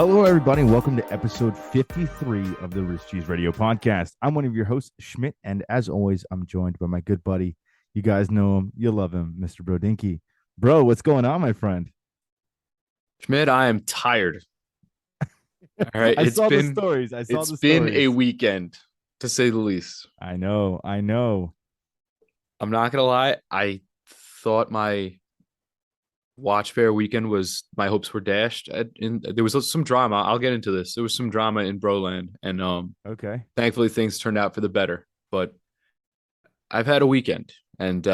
Hello, everybody, and welcome to episode 53 of the Rich Cheese Radio Podcast. I'm one of your hosts, Schmidt, and as always, I'm joined by my good buddy. You guys know him, you love him, Mr. Brodinky. Bro, what's going on, my friend? Schmidt, I am tired. All right, I saw the stories. I saw it's the been a stories. weekend, to say the least. I know, I know. I'm not gonna lie, I thought my watch fair weekend was my hopes were dashed. There was some drama. I'll get into this. There was some drama in Broland, and Okay. thankfully things turned out for the better. But I've had a weekend, and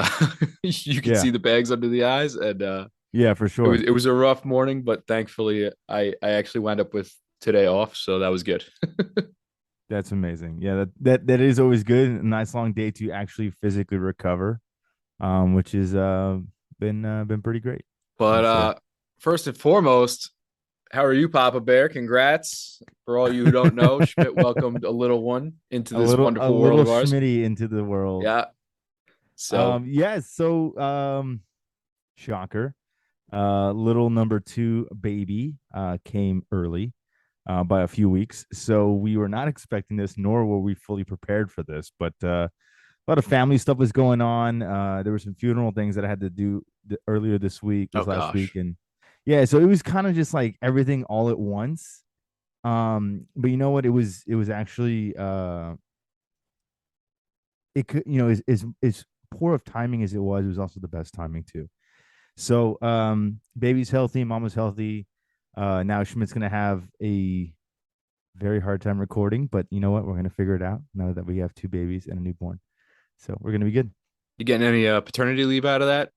you can Yeah, see the bags under the eyes, and yeah, for it was sure. it was a rough morning, but thankfully I actually wound up with today off, so that was good. That's amazing. Yeah, that is always good. A nice long day to actually physically recover, which is been pretty great, But I'd say. first and foremost, how are you, Papa Bear? Congrats. For all you who don't know, Schmidt welcomed a little one into A this little a wonderful world little of ours. Schmitty into the world. Yeah. So Yeah, so shocker. Little number two baby came early by a few weeks. So we were not expecting this, nor were we fully prepared for this. But a lot of family stuff was going on. There were some funeral things that I had to do earlier oh this last week. gosh. And yeah, so it was kind of just like everything all at once. But you know what? It was actually it could, as poor of timing as it was also the best timing too. So baby's healthy, mama's healthy. Now Schmidt's gonna have a very hard time recording, but you know what? We're gonna figure it out now that we have two babies and a newborn. So we're gonna be good. You getting any paternity leave out of that?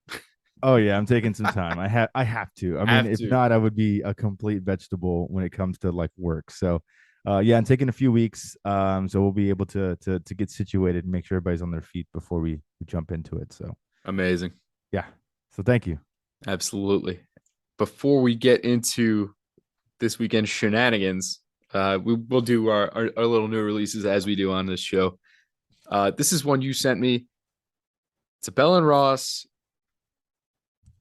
Oh yeah, I'm taking some time. I have to. I mean, Have if to. not, I would be a complete vegetable when it comes to like work. So yeah, I'm taking a few weeks. So we'll be able to get situated and make sure everybody's on their feet before we jump into it. So Amazing. yeah. So thank you. Absolutely. Before we get into this weekend shenanigans, we'll do our little new releases as we do on this show. This is one you sent me. It's a Bell and Ross.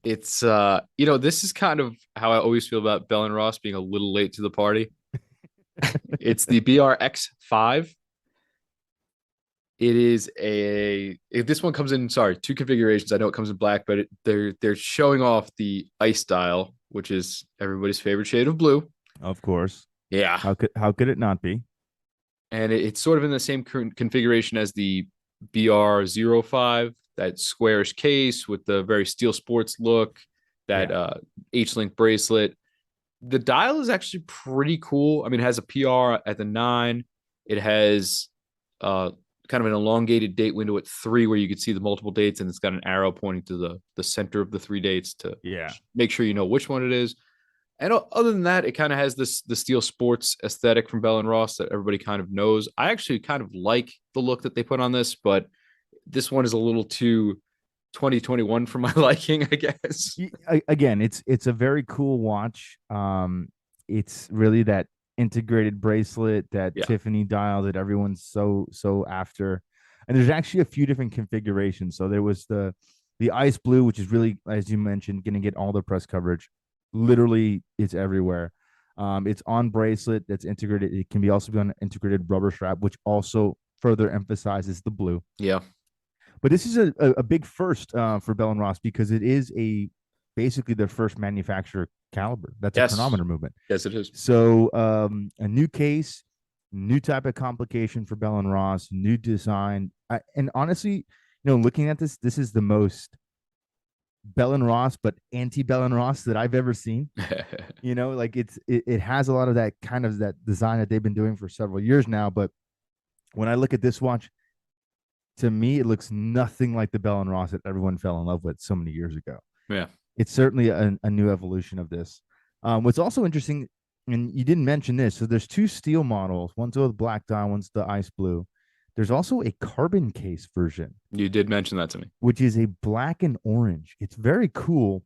It's this is kind of how I always feel about Bell and Ross being a little late to the party. It's the BRX5. It is this one comes in, sorry, two configurations. I know it comes in black, but they're showing off the ice style, which is everybody's favorite shade of blue. Of course. Yeah. How could it not be? And it's sort of in the same configuration as the BR05, that squarish case with the very steel sports look, that Yeah. H-Link bracelet. The dial is actually pretty cool. I mean, it has a PR at the 9. It has kind of an elongated date window at 3 where you can see the multiple dates, and it's got an arrow pointing to the center of the 3 dates to Yeah. make sure you know which one it is. And other than that, it kind of has the steel sports aesthetic from Bell and Ross that everybody kind of knows. I actually kind of like the look that they put on this, but this one is a little too 2021 for my liking, I guess. Again, it's a very cool watch. It's really that integrated bracelet, that Yeah. Tiffany dial that everyone's so after. And there's actually a few different configurations. So there was the ice blue, which is really, as you mentioned, going to get all the press coverage. Literally, it's everywhere. It's on bracelet that's integrated. It can be also be on an integrated rubber strap, which also further emphasizes the blue. Yeah. But this is a big first for Bell and Ross because it is basically their first manufacturer caliber. That's a Yes. chronometer movement. Yes, it is. So a new case, new type of complication for Bell and Ross, new design. And honestly, looking at this is the most Bell and Ross, but anti Bell and Ross that I've ever seen. Like it has a lot of that kind of that design that they've been doing for several years now. But when I look at this watch, to me, it looks nothing like the Bell and Ross that everyone fell in love with so many years ago. Yeah. It's certainly a new evolution of this. What's also interesting, and you didn't mention this, so there's two steel models. One's with black dial, one's the ice blue. There's also a carbon case version, You did mention that to me. which is a black and orange. It's very cool,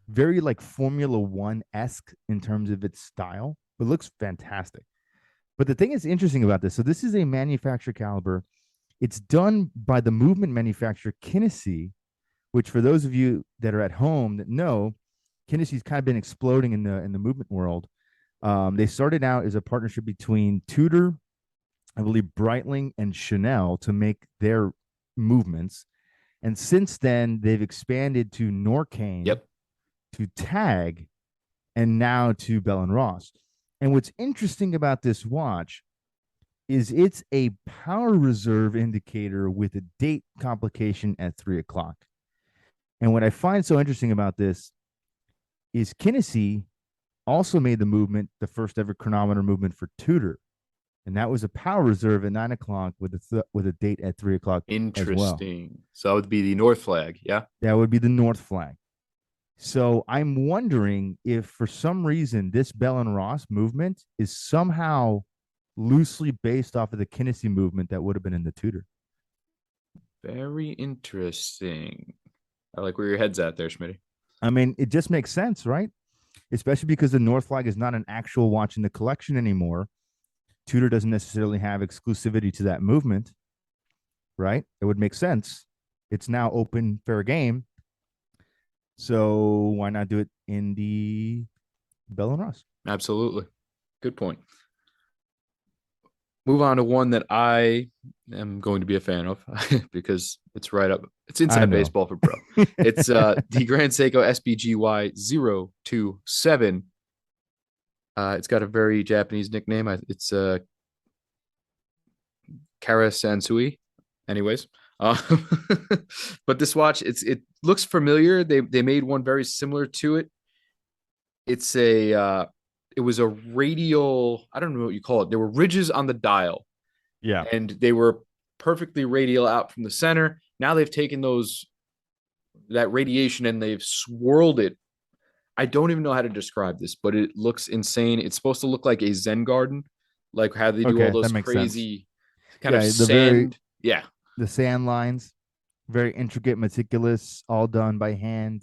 very like Formula One esque in terms of its style, but looks fantastic. But the thing that's interesting about this, so this is a manufacturer caliber. It's done by the movement manufacturer Kinnessy, which for those of you that are at home that know, Kinnessy's kind of been exploding in the movement world. They started out as a partnership between Tudor, I believe, Breitling, and Chanel to make their movements. And since then, they've expanded to Norcane, Yep. to Tag, and now to Bell and Ross. And what's interesting about this watch is it's a power reserve indicator with a date complication at 3 o'clock. And what I find so interesting about this is Kinnessy also made the movement, the first ever chronometer movement for Tudor, and that was a power reserve at 9 o'clock with with a date at 3 o'clock as well. Interesting. So that would be the North flag. Yeah. That would be the North flag. So I'm wondering if for some reason this Bell and Ross movement is somehow loosely based off of the Kinnessy movement that would have been in the Tudor. Very interesting. I like where your head's at there, Schmidt. I mean, it just makes sense, right? Especially because the North flag is not an actual watch in the collection anymore. Tudor doesn't necessarily have exclusivity to that movement, right? It would make sense. It's now open, fair game. So why not do it in the Bell and Ross? Absolutely. Good point. Move on to one that I am going to be a fan of because it's right up. It's I inside know. baseball for bro. It's the Grand Seiko SBGY 027. It's got a very Japanese nickname. It's Kara Sansui. Anyways, uh, but this watch it looks familiar. They made one very similar to it. It's a it was a radial. I don't know what you call it. There were ridges on the dial, Yeah. and they were perfectly radial out from the center. Now they've taken that radiation and they've swirled it. I don't even know how to describe this, but it looks insane. It's supposed to look like a Zen garden, like how they do all Okay, that those makes sense. crazy kind of Yeah, sand. Yeah, the sand lines, very intricate, meticulous, all done by hand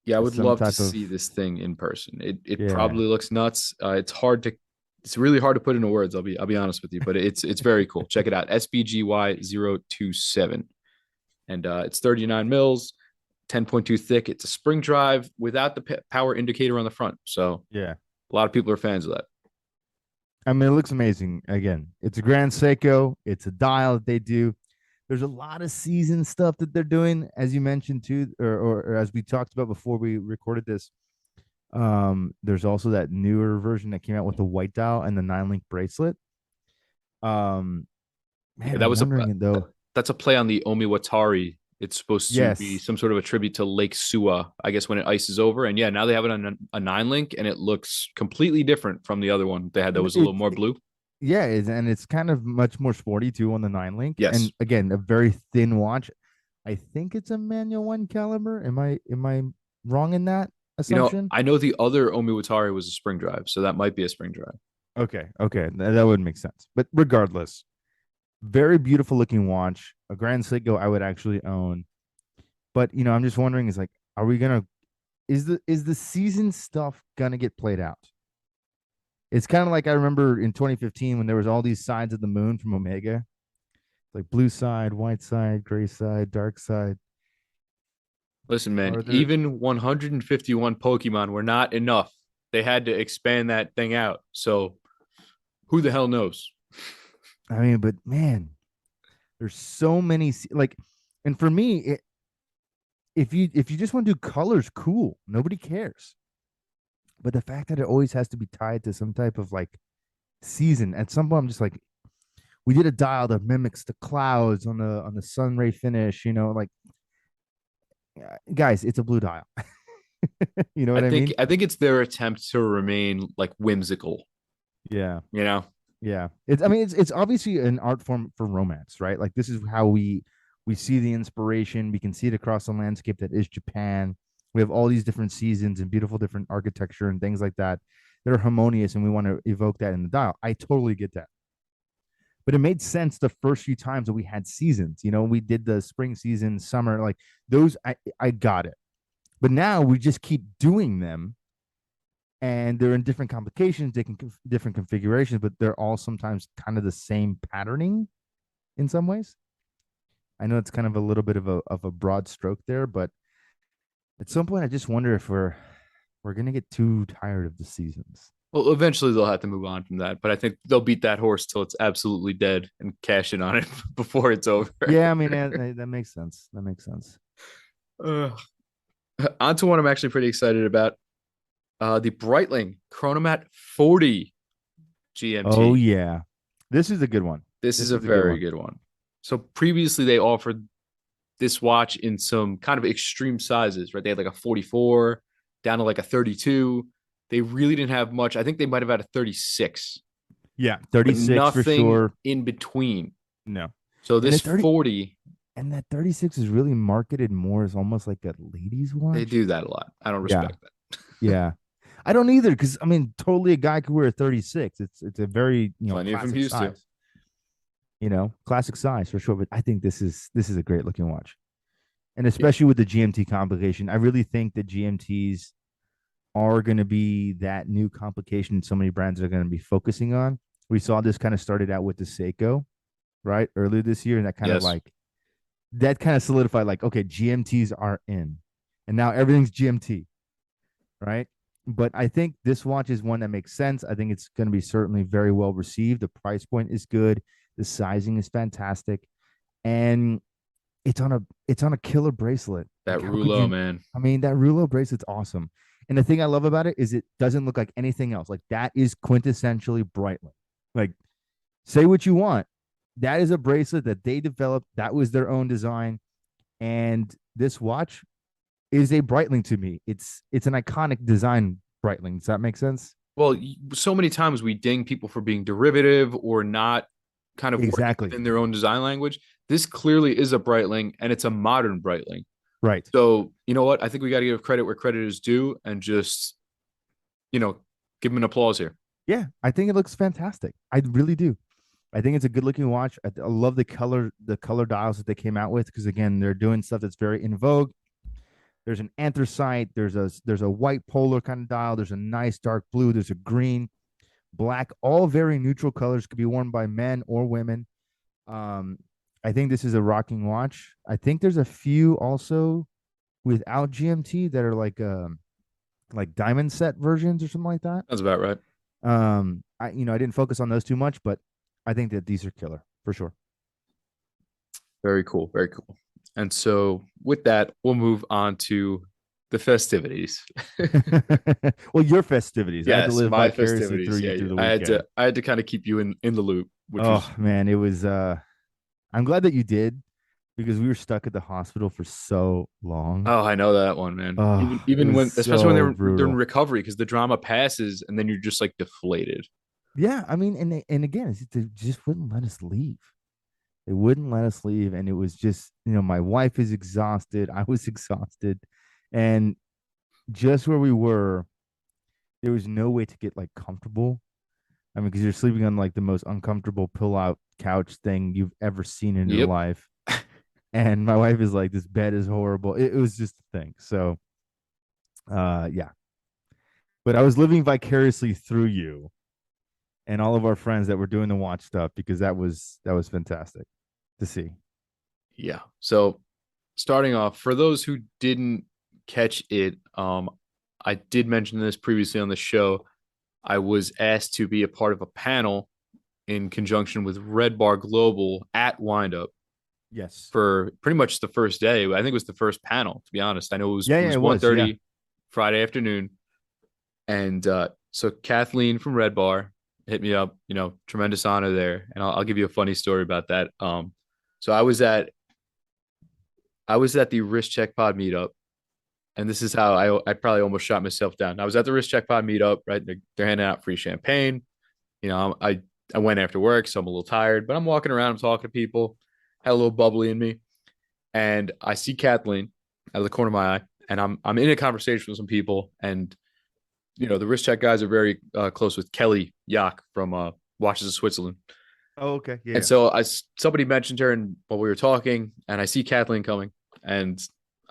yeah. I with would some love to type of see this thing in person. It yeah. probably looks nuts. It's really hard to put into words. I'll be honest with you, but it's very cool. Check it out. SBGY 027, and it's 39 mils, 10.2 thick. It's a spring drive without the power indicator on the front. So Yeah. a lot of people are fans of that. I mean, it looks amazing. Again, it's a Grand Seiko. It's a dial that they do. There's a lot of season stuff that they're doing, as you mentioned too, or as we talked about before we recorded this. There's also that newer version that came out with the white dial and the 9 link bracelet. Um, Yeah, man, I'm wondering though. that's a play on the Omiwatari. It's supposed to be Yes, some sort of a tribute to Lake Suwa, I guess, when it ices over. And yeah, now they have it on a 9 link, and it looks completely different from the other one they had that was a little more blue. yeah, and it's kind of much more sporty too on the 9 link. Yes. And again, a very thin watch. I think it's a manual one caliber. Am I wrong in that assumption? I know the other Omiwatari was a spring drive, so that might be a spring drive. Okay, that would make sense. But regardless, very beautiful looking watch. A Grand Seiko I would actually own. But I'm just wondering, is like, are we gonna is the season stuff gonna get played out? It's kind of like I remember in 2015 when there was all these sides of the moon from Omega, like blue side, white side, gray side, dark side. Listen, man, Are there? even 151 Pokemon were not enough. They had to expand that thing out. So who the hell knows? I mean, but man, there's so many like, and for me, if you just want to do colors, cool, nobody cares. But the fact that it always has to be tied to some type of like season, at some point, I'm just like, we did a dial that mimics the clouds on the sun ray finish. Like, guys, it's a blue dial. You know I what I think mean? I think it's their attempt to remain like whimsical, Yeah. you know? Yeah. I mean, it's obviously an art form for romance, right? Like this is how we see the inspiration. We can see it across the landscape that is Japan. We have all these different seasons and beautiful different architecture and things like that that are harmonious, and we want to evoke that in the dial. I totally get that. But it made sense the first few times that we had seasons. We did the spring season, summer, like those. I got it. But now we just keep doing them, and they're in different complications, different configurations, but they're all sometimes kind of the same patterning in some ways. I know it's kind of a little bit of a broad stroke there, but at some point, I just wonder if we're gonna get too tired of the seasons. Well, eventually they'll have to move on from that, but I think they'll beat that horse till it's absolutely dead and cash in on it before it's over. Yeah, I mean that makes sense. That makes sense. uh, On to one I'm actually pretty excited about. The Breitling Chronomat 40 Oh GMT. yeah, this is a good one. This is This a is a good very one. good one. So previously they offered this watch in some kind of extreme sizes, right? They had like a 44 down to like a 32. They really didn't have much. I think they might have had a 36, Yeah, but 36 for nothing sure. in between. No, So and this the 30 40, and that 36 is really marketed more as almost like a ladies they watch. do that a lot. I don't Yeah, respect that. yeah. I don't either because I mean, totally a guy could wear a 36. It's a very Plenty of them classic used to. size. Classic size for sure. But I think this is a great looking watch, and Yeah. especially with the GMT complication, I really think the GMTs are going to be that new complication so many brands are going to be focusing on. We saw this kind of started out with the Seiko, right, earlier this year, and Yes. that kind of solidified like, okay, GMTs are in, and now everything's GMT, right? But I think this watch is one that makes sense. I think it's going to be certainly very well received. The price point is good. The sizing is fantastic, and it's on a killer bracelet. That Like, how could you? Rouleau, man. I mean, that Rouleau bracelet's awesome. And the thing I love about it is it doesn't look like anything else. Like that is quintessentially Breitling. Like, say what you want. That is a bracelet that they developed. That was their own design. And this watch is a Breitling to me. It's an iconic design Breitling. Does that make sense? Well, so many times we ding people for being derivative or not kind of working Exactly. within their own design language. This clearly is a Breitling and it's a modern Breitling. Right. So, you know what? I think we got to give credit where credit is due and just, you know, give him an applause here. Yeah, I think it looks fantastic. I really do. I think it's a good looking watch. I love the color dials that they came out with because again, they're doing stuff that's very in vogue. There's an anthracite, there's a white polar kind of dial, there's a nice dark blue, there's a green, black, all very neutral colors, could be worn by men or women. Um, I think this is a rocking watch. I think there's a few also without GMT that are like diamond set versions or something like that. That's about right. I didn't focus on those too much, but I think that these are killer for sure. Very cool. Very cool. And so with that, we'll move on to the festivities. Well, your festivities. I had to Yes, live my vicariously through festivities. you Yeah, through the I had to weekend. I had to kind of keep you in the loop, which was Oh man, it was I'm glad that you did because we were stuck at the hospital for so long. oh, I know that one, man. Even Oh, it even was when especially when so they're in brutal. recovery because the drama passes and then you're just like deflated. Yeah, I mean, and again, they just wouldn't let us leave. They wouldn't let us leave, and it was just, my wife is exhausted. I was exhausted, and just where we were, there was no way to get like comfortable. I mean, because you're sleeping on like the most uncomfortable pull-out couch thing you've ever seen in your Yep. life, and my wife is like, "This bed is horrible." It was just a thing. So, yeah. But I was living vicariously through you and all of our friends that were doing the watch stuff because that was fantastic to see. Yeah. So starting off, for those who didn't catch it, I did mention this previously on the show. I was asked to be a part of a panel in conjunction with Red Bar Global at Windup Yes. for pretty much the first day. I think it was the first panel, to be honest. I know Yeah, it yeah, was it was. Yeah. 1:30 Friday afternoon. And so Kathleen from Red Bar hit me up, tremendous honor there. And I'll give you a funny story about that. So I was at the Wrist Check Pod meetup, and this is how I probably almost shot myself down. I was at the Wrist Check Pod meetup, right? They're handing out free champagne. I went after work, so I'm a little tired, but I'm walking around, I'm talking to people, had a little bubbly in me, and I see Kathleen out of the corner of my eye, and I'm in a conversation with some people, and the Wrist Check guys are very close with Kelly Yak from Watches of Switzerland. Oh, okay. Yeah, And yeah. so somebody mentioned her and while we were talking, and I see Kathleen coming, and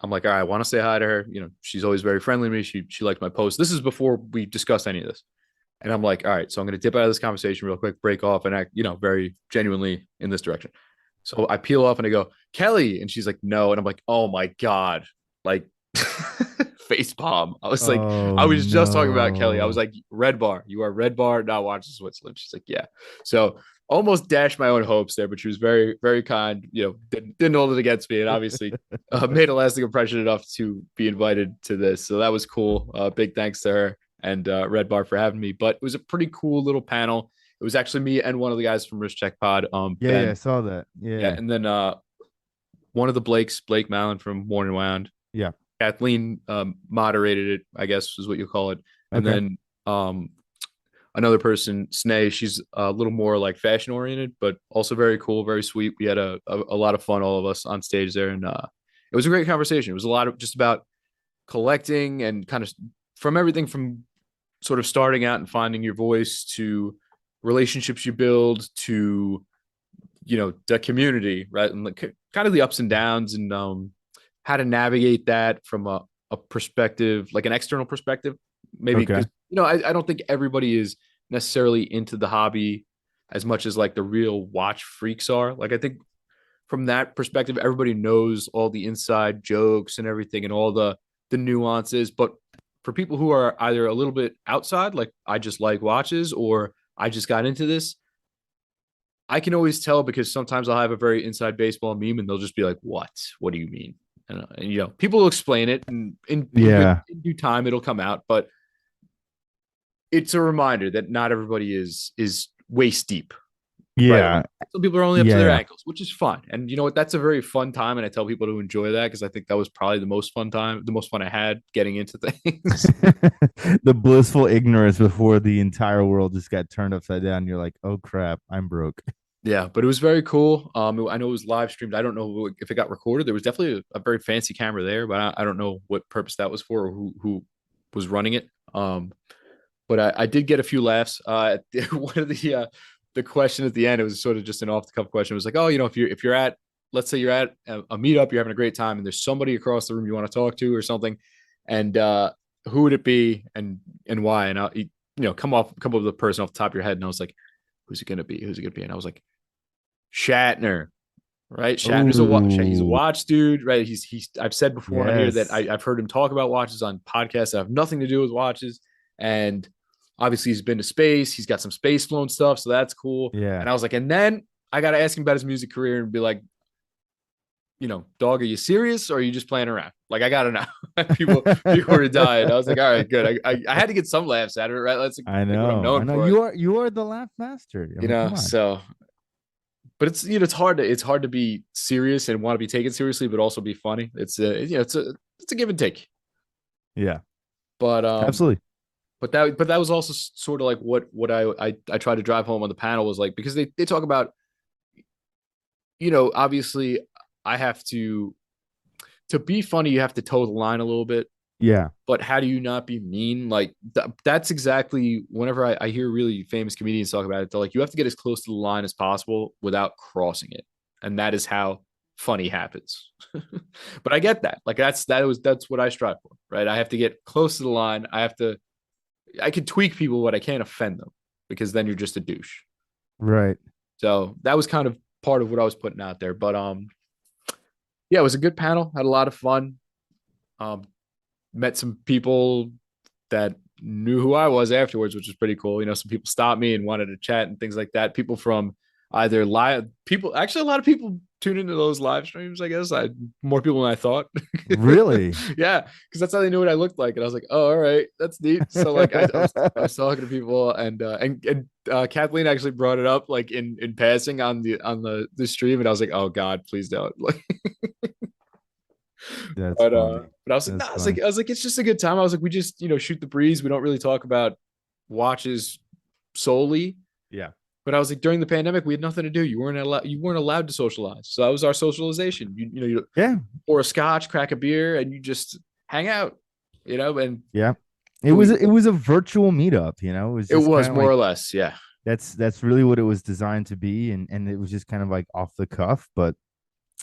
I'm like, all right, I want to say hi to her. She's always very friendly to me. She liked my post. This is before we discussed any of this. And I'm like, all right, so I'm going to dip out of this conversation real quick, break off, and act, very genuinely in this direction. So I peel off and I go, Kelly. And she's like, no. And I'm like, oh my God. Like, face palm. I was like, I Oh was just talking about Kelly. I was no. like, red bar, you are red bar, not watching Switzerland. She's like, yeah. So almost dashed my own hopes there, but she was very, very kind. Didn't hold it against me, and obviously made a lasting impression enough to be invited to this. So that was cool. Big thanks to her and Red Bar for having me. But it was a pretty cool little panel. It was actually me and one of the guys from Risk Check Pod, Yeah, yeah, I Ben. saw that. Yeah, Yeah. and then one of the Blakes, Blake Mallon from Morning Wound. Yeah. Kathleen moderated it, I guess is what you call it. And Okay. then another person, Snay, she's a little more like fashion oriented, but also very cool, very sweet. We had a lot of fun, all of us on stage there. And it was a great conversation. It was a lot of just about collecting and kind of from everything from sort of starting out and finding your voice to relationships you build to the community, right? And like kind of the ups and downs and how to navigate that from a perspective, like an external perspective, maybe Okay. because I don't think everybody is necessarily into the hobby as much as like the real watch freaks are. Like I think from that perspective, everybody knows all the inside jokes and everything and all the nuances. But for people who are either a little bit outside, like I just like watches or I just got into this, I can always tell because sometimes I'll have a very inside baseball meme and they'll just be like, "What? What do you mean?" And people will explain it, and Yeah. in due time it'll come out. But it's a reminder that not everybody is waist deep, right? Yeah. Some people are only up to Yeah, their yeah. ankles, which is fun. And you know what? That's a very fun time, and I tell people to enjoy that because I think that was probably the most fun time, the most fun I had getting into things. The blissful ignorance before the entire world just got turned upside down. You're like, oh crap, I'm broke. Yeah, but it was very cool. I know it was live streamed. I don't know if it got recorded. There was definitely a very fancy camera there, but I don't know what purpose that was for or who was running it. But I did get a few laughs. One of the question at the end, it was sort of just an off the cuff question. It was like, oh, if you're at, let's say you're at a meetup, you're having a great time, and there's somebody across the room you want to talk to or something, and who would it be and why? And come up with the person off the top of your head, and I was like, who's it gonna be? Who's it gonna be? And I was like, Shatner, right? Shatner's he's a Oh, watch dude, right? He's I've said before on here that yes. I've heard him talk about watches on podcasts that have nothing to do with watches, and obviously he's been to space. He's got some space flown stuff, so that's cool. Yeah. And I was like, and then I got to ask him about his music career and be like, dog, are you serious or are you just playing around? Like, I gotta know. people were dying. I was like, all right, good. I had to get some laughs out of it, right? That's I like what I'm know. I known know. for. You are the laugh master. I mean, come on. So but it's hard to be serious and want to be taken seriously, but also be funny. It's a give and take. Yeah. But Absolutely. that was also sort of like what I tried to drive home on the panel was like because they talk about obviously I have to be funny you have to toe the line a little bit, Yeah. but how do you not be mean? Like that's exactly whenever I hear really famous comedians talk about it, they're like, you have to get as close to the line as possible without crossing it. And that is how funny happens. But I get that. Like that's what I strive for, right? I have to get close to the line. I can tweak people, but I can't offend them because then you're just a douche. Right. So that was kind of part of what I was putting out there. But yeah, it was a good panel, had a lot of fun. Um, Met some people that knew who I was afterwards, which was pretty cool. Some people stopped me and wanted to chat and things like that. People from either live people, actually, a lot of people tune into those live streams. I guess more people than I thought. Really? Yeah, because that's how they knew what I looked like, and I was like, oh, all right, that's neat. So like, I was talking to people, and Kathleen actually brought it up like in passing on the stream, and I was like, oh God, please don't. Like, That's but funny. I was like, nah, That's funny. I was like, it's just a good time. I was like, we just shoot the breeze. We don't really talk about watches solely. Yeah. But I was like, during the pandemic, we had nothing to do. You weren't allowed to socialize. So that was our socialization. You Yeah. pour a scotch, crack a beer, and you just hang out. And Yeah. It but was we it was a virtual meetup, It was it just kind was of more like or less, yeah. that's really what it was designed to be, and it was just kind of like off the cuff, but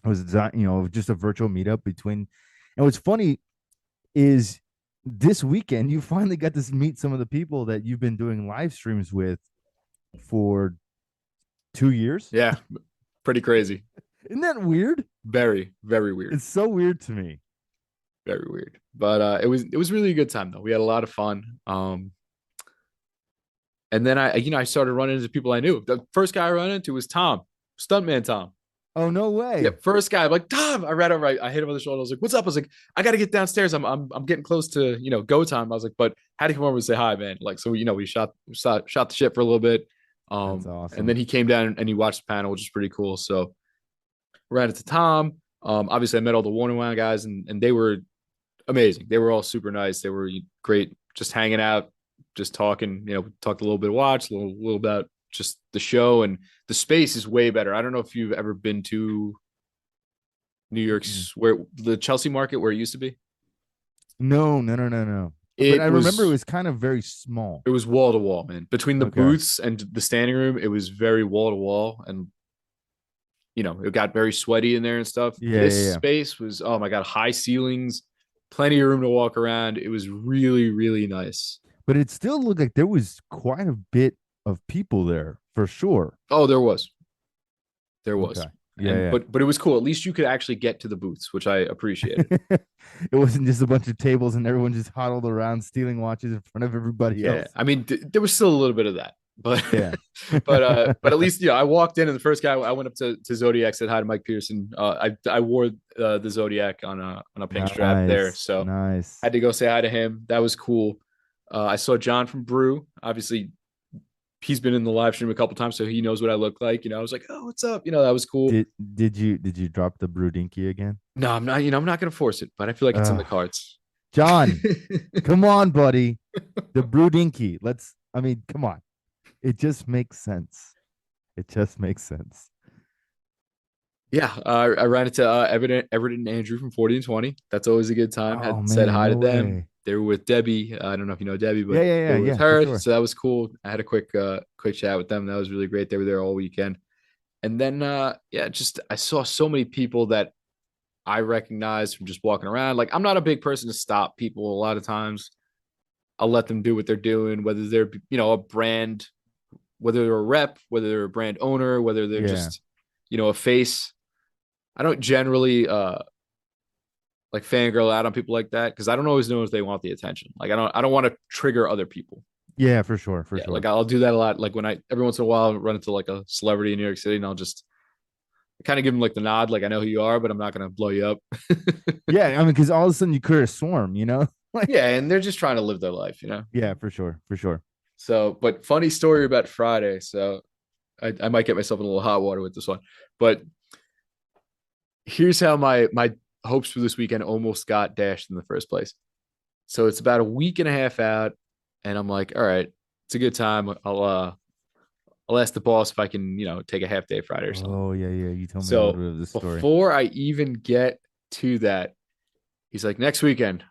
it was designed, just a virtual meetup between. And what's funny is this weekend you finally got to meet some of the people that you've been doing live streams with for 2 years. Yeah. Pretty crazy. Isn't that weird? Very, very weird. It's so weird to me. very weird. But it was really a good time though. We had a lot of fun. And then I started running into people I knew. The first guy I ran into was Tom, stuntman Tom. Oh, no Yeah, way. first guy. I'm like, Tom. I ran over. I hit him on the shoulder. I was like, "What's up?" I was like, "I got to get downstairs. I'm getting close to go time." I was like, "But how do you come over and say hi, man?" Like, so we shot the shit for a little bit. That's And then awesome. he came down and he watched the panel, which is pretty cool. So ran into Tom. Obviously I met all the Warner One guys, and they were amazing. They were all super nice. They were great, just hanging out, just talking. Talked a little bit of watch, a little about just the show, and the space is way better. I don't know if you've ever been to New Mm-mm. York's where the Chelsea market where it used to be. No, no, no, no, no. But I It remember it was was kind of very small. it was wall to wall, man. Between the Okay. booths and the standing room, it was very wall to wall, and it got very sweaty in there and stuff. Yeah, This yeah, yeah. space was, oh my god, high ceilings, plenty of room to walk around. It was really, really nice. But it still looked like there was quite a bit of people there for sure. Oh, there was, Okay. Yeah, and yeah. but it was cool. At least you could actually get to the booths, which I appreciated. It wasn't just a bunch of tables and everyone just huddled around stealing watches in front of everybody Yeah, else. I mean, there was still a little bit of that, but Yeah. but at least I walked in, and the first guy I went up to Zodiac, said hi to Mike Pearson. I wore the Zodiac on a pink strap there, Nice. so Nice. had to go say hi to him. That was cool. I saw John from Brew. Obviously, he's been in the live stream a couple times, so he knows what I look like. I was like, "Oh, what's up?" That was cool. Did you drop the Brudinky again? No, I'm not. I'm not gonna force it, but I feel like it's in the Uh cards. John, come on, buddy. The Brudinky. I mean, come on. It just makes sense. It just makes sense. Yeah, I ran into Everett and Andrew from 40 and 20. That's always a good time. Oh Had said man, hi to no them. way. They were with Debbie. I don't know if you know Debbie, Yeah, but yeah, they yeah, were with yeah, for her, sure. so that was cool. I had a quick chat with them. That was really great. They were there all weekend. And then yeah, just I saw so many people that I recognized from just walking around. Like, I'm not a big person to stop people a lot of times. I'll let them do what they're doing, whether they're a brand, whether they're a rep, whether they're a brand owner, whether they're Yeah. just a face. I don't generally like fangirl out on people like that, because I don't always know if they want the attention. Like, I don't want to trigger other people. Yeah, for sure, for Yeah, like sure. I'll do that a lot. Like when I every once in a while I'll run into like a celebrity in New York City, and I'll just kind of give them like the nod, like I know who you are, but I'm not gonna blow you up. Yeah, I mean, because all of a sudden you create a swarm. Like, Yeah, and they're just trying to live their life. yeah, for sure, for sure. So, but funny story about Friday. So I might get myself in a little hot water with this one, but here's how my hopes for this weekend almost got dashed in the first place. So it's about a week and a half out, and I'm like, all right, it's a good time. I'll ask the boss if I can, take a half day Friday or something. Oh yeah, yeah. You told me a little So bit of this story. before I even get to that, he's like, next weekend.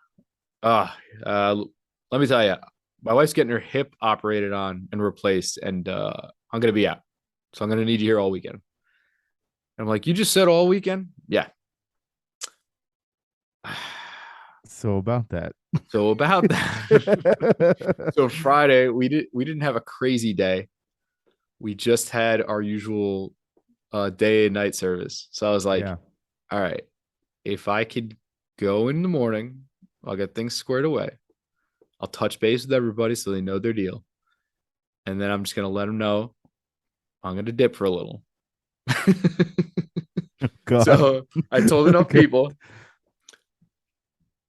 Let me tell you, my wife's getting her hip operated on and replaced, and I'm gonna be out. So I'm gonna need you here all weekend. And I'm like, you just said all weekend? Yeah. So about that. So about that. So Friday, we didn't have a crazy day. We just had our usual day and night service. So I was like, Yeah. all right, if I could go in the morning, I'll get things squared away. I'll touch base with everybody so they know their deal. And then I'm just gonna let them know I'm gonna dip for a little. God. So I told enough Okay. people.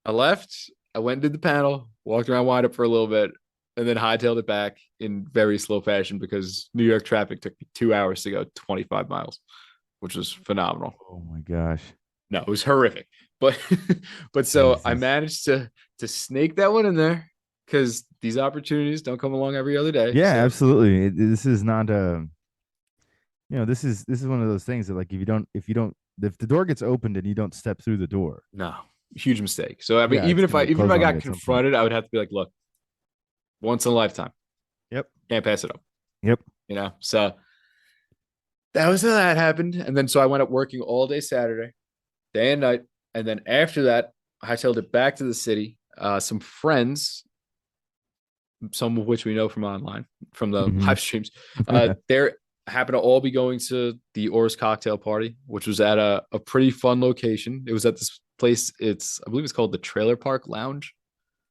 I left. I went and did the panel, walked around, wind up for a little bit, and then hightailed it back in very slow fashion because New York traffic took me 2 hours to go 25 miles, which was phenomenal. Oh my gosh. No, it was horrific. But but so I Jesus. managed to snake that one in there, because these opportunities don't come along every other day. Yeah, So absolutely. This is not this is one of those things that, like, if the door gets opened and you don't step through the door, no, huge mistake. So I mean, yeah, it's gonna even if close I on you got at some point. confronted, I would have to be like, look, once in a lifetime, Yep. can't pass it up. Yep. So that was how that happened. And then so I went up working all day Saturday, day and night. And then after that, I hightailed it back to the city. Some friends, some of which we know from online, from the Hmm. live streams, they're happen to all be going to the Oris cocktail party, which was at a pretty fun location. It was at this place. I believe it's called the Trailer Park Lounge.